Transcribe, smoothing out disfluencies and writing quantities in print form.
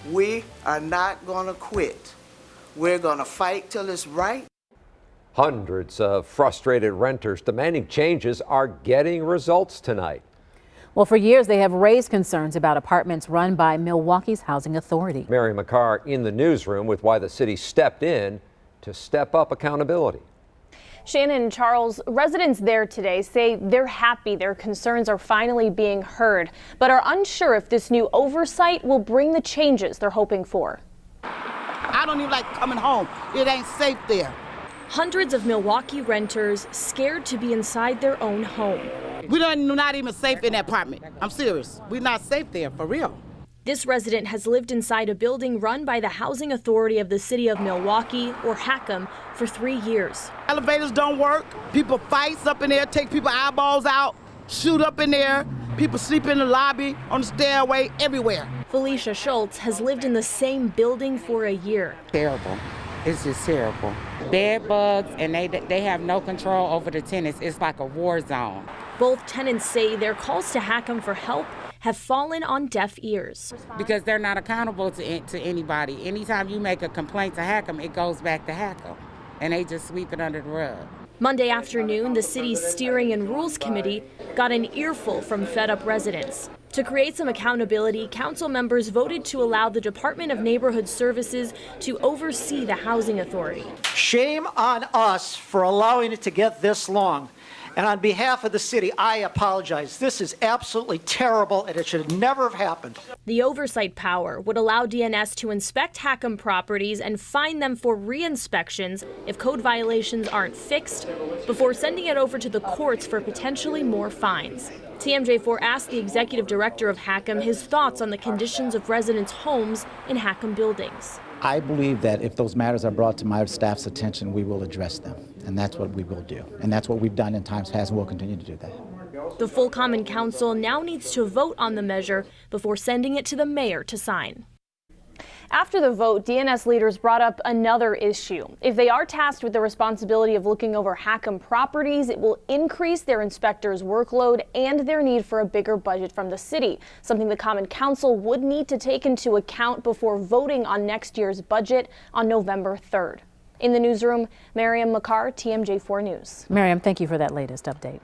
We are not going to quit. We're going to fight till it's right. Hundreds of frustrated renters demanding changes are getting results tonight. Well, for years they have raised concerns about apartments run by Milwaukee's Housing Authority. Mary McCarr in the newsroom with why the city stepped in to step up accountability. Shannon and Charles, residents there today say they're happy their concerns are finally being heard, but are unsure if this new oversight will bring the changes they're hoping for. I don't even like coming home. It ain't safe there. Hundreds of Milwaukee renters scared to be inside their own home. We're not even safe in that apartment. I'm serious. We're not safe there, for real. This resident has lived inside a building run by the Housing Authority of the City of Milwaukee, or HACM, for 3 years. Elevators don't work. People fight up in there, take people's eyeballs out, shoot up in there. People sleep in the lobby, on the stairway, everywhere. Felicia Schultz has lived in the same building for a year. Terrible. It's just terrible. Bed bugs, and they have no control over the tenants. It's like a war zone. Both tenants say their calls to HACM for help have fallen on deaf ears. Because they're not accountable to anybody. Anytime you make a complaint to HACM, it goes back to HACM, and they just sweep it under the rug. Monday afternoon, the city's Steering and Rules Committee got an earful from fed-up residents. To create some accountability, council members voted to allow the Department of Neighborhood Services to oversee the Housing Authority. Shame on us for allowing it to get this long. And on behalf of the city, I apologize. This is absolutely terrible, and it should never have happened. The oversight power would allow DNS to inspect HACM properties and fine them for re-inspections if code violations aren't fixed, before sending it over to the courts for potentially more fines. TMJ4 asked the executive director of HACM his thoughts on the conditions of residents' homes in HACM buildings. I believe that if those matters are brought to my staff's attention, we will address them, and that's what we will do. And that's what we've done in times past, and we'll continue to do that. The full Common Council now needs to vote on the measure before sending it to the mayor to sign. After the vote, DNS leaders brought up another issue. If they are tasked with the responsibility of looking over HACM properties, it will increase their inspectors' workload and their need for a bigger budget from the city, something the Common Council would need to take into account before voting on next year's budget on November 3rd. In the newsroom, Miriam McCarr, TMJ4 News. Miriam, thank you for that latest update.